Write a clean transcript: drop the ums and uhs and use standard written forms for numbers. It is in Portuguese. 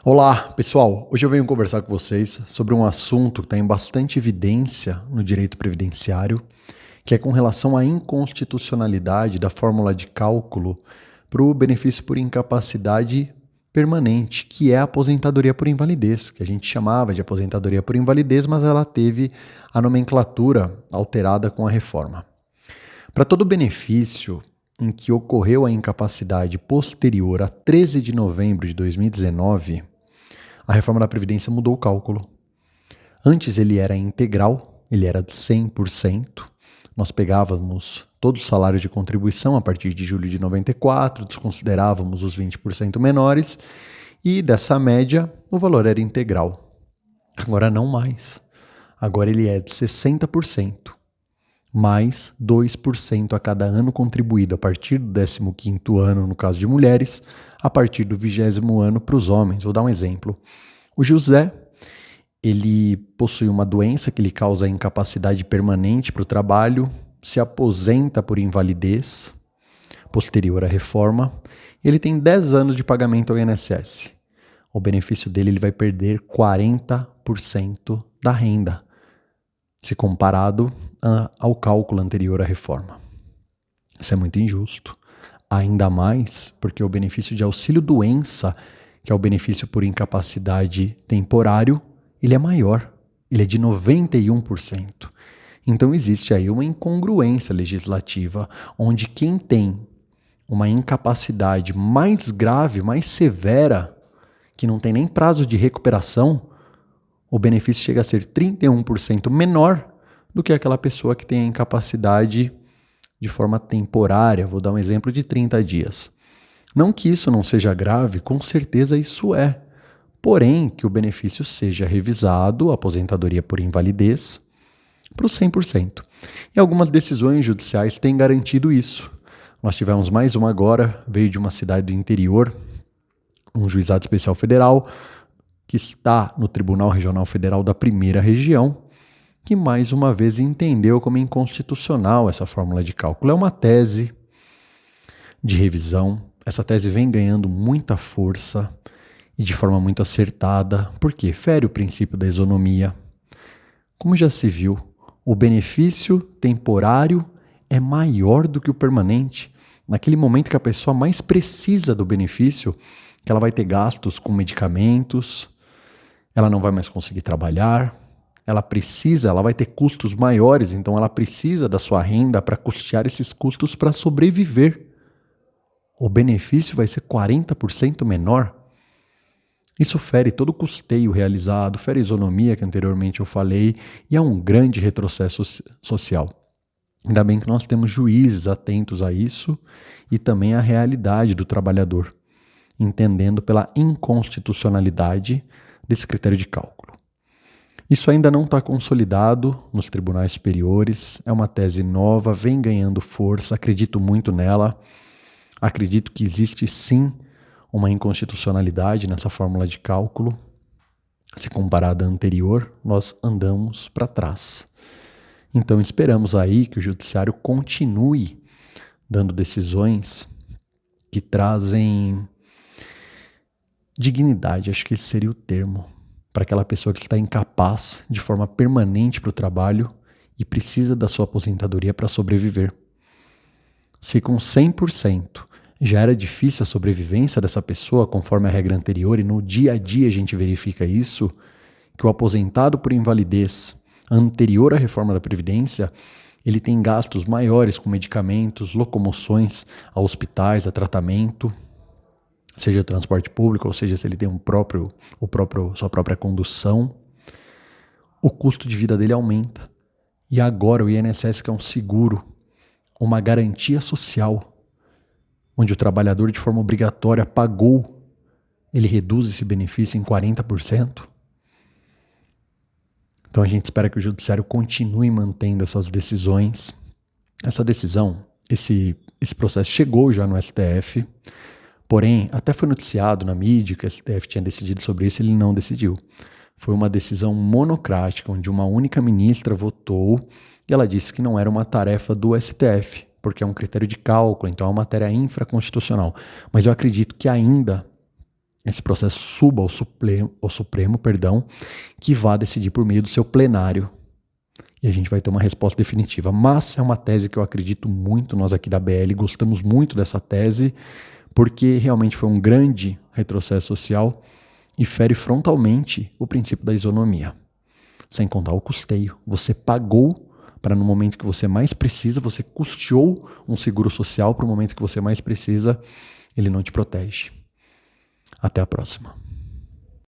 Olá, pessoal! Hoje eu venho conversar com vocês sobre um assunto que está em bastante evidência no direito previdenciário, que é com relação à inconstitucionalidade da fórmula de cálculo para o benefício por incapacidade permanente, que é a aposentadoria por invalidez, que a gente chamava de aposentadoria por invalidez, mas ela teve a nomenclatura alterada com a reforma. Para todo benefício em que ocorreu a incapacidade posterior a 13 de novembro de 2019, a reforma da Previdência mudou o cálculo. Antes ele era integral, ele era de 100%. Nós pegávamos todo o salário de contribuição a partir de julho de 94, desconsiderávamos os 20% menores e dessa média o valor era integral. Agora não mais. Agora ele é de 60%, mais 2% a cada ano contribuído a partir do 15º ano, no caso de mulheres, a partir do 20º ano para os homens. Vou dar um exemplo. O José, ele possui uma doença que lhe causa incapacidade permanente para o trabalho, se aposenta por invalidez, posterior à reforma, ele tem 10 anos de pagamento ao INSS. O benefício dele ele vai perder 40% da renda, se comparado ao cálculo anterior à reforma. Isso é muito injusto. Ainda mais porque o benefício de auxílio-doença, que é o benefício por incapacidade temporário, ele é maior. Ele é de 91%. Então existe aí uma incongruência legislativa, onde quem tem uma incapacidade mais grave, mais severa, que não tem nem prazo de recuperação, o benefício chega a ser 31% menor do que aquela pessoa que tem a incapacidade de forma temporária. Vou dar um exemplo de 30 dias. Não que isso não seja grave, com certeza isso é. Porém, que o benefício seja revisado, a aposentadoria por invalidez, para os 100%. E algumas decisões judiciais têm garantido isso. Nós tivemos mais uma agora, veio de uma cidade do interior, um juizado especial federal, que está no Tribunal Regional Federal da Primeira Região, que mais uma vez entendeu como inconstitucional essa fórmula de cálculo. É uma tese de revisão. Essa tese vem ganhando muita força e de forma muito acertada, porque fere o princípio da isonomia. Como já se viu, o benefício temporário é maior do que o permanente. Naquele momento que a pessoa mais precisa do benefício, que ela vai ter gastos com medicamentos, ela não vai mais conseguir trabalhar, ela vai ter custos maiores, então ela precisa da sua renda para custear esses custos para sobreviver. O benefício vai ser 40% menor. Isso fere todo o custeio realizado, fere a isonomia que anteriormente eu falei, e é um grande retrocesso social. Ainda bem que nós temos juízes atentos a isso e também à realidade do trabalhador, entendendo pela inconstitucionalidade desse critério de cálculo. Isso ainda não está consolidado nos tribunais superiores, é uma tese nova, vem ganhando força, acredito muito nela, acredito que existe sim uma inconstitucionalidade nessa fórmula de cálculo. Se comparada à anterior, nós andamos para trás. Então esperamos aí que o judiciário continue dando decisões que trazem dignidade, acho que esse seria o termo, para aquela pessoa que está incapaz de forma permanente para o trabalho e precisa da sua aposentadoria para sobreviver. Se com 100% já era difícil a sobrevivência dessa pessoa, conforme a regra anterior, e no dia a dia a gente verifica isso, que o aposentado por invalidez anterior à reforma da Previdência, ele tem gastos maiores com medicamentos, locomoções a hospitais, a tratamento, seja transporte público, ou seja, se ele tem sua própria condução, o custo de vida dele aumenta. E agora o INSS, que é um seguro, uma garantia social, onde o trabalhador de forma obrigatória pagou, ele reduz esse benefício em 40%. Então a gente espera que o judiciário continue mantendo essas decisões. Essa decisão, esse processo chegou já no STF, porém, até foi noticiado na mídia que o STF tinha decidido sobre isso, ele não decidiu. Foi uma decisão monocrática, onde uma única ministra votou e ela disse que não era uma tarefa do STF, porque é um critério de cálculo, então é uma matéria infraconstitucional. Mas eu acredito que ainda esse processo suba ao Supremo, que vá decidir por meio do seu plenário. E a gente vai ter uma resposta definitiva. Mas é uma tese que eu acredito muito, nós aqui da BL gostamos muito dessa tese, porque realmente foi um grande retrocesso social e fere frontalmente o princípio da isonomia. Sem contar o custeio. Você pagou para no momento que você mais precisa, você custeou um seguro social para o momento que você mais precisa, ele não te protege. Até a próxima.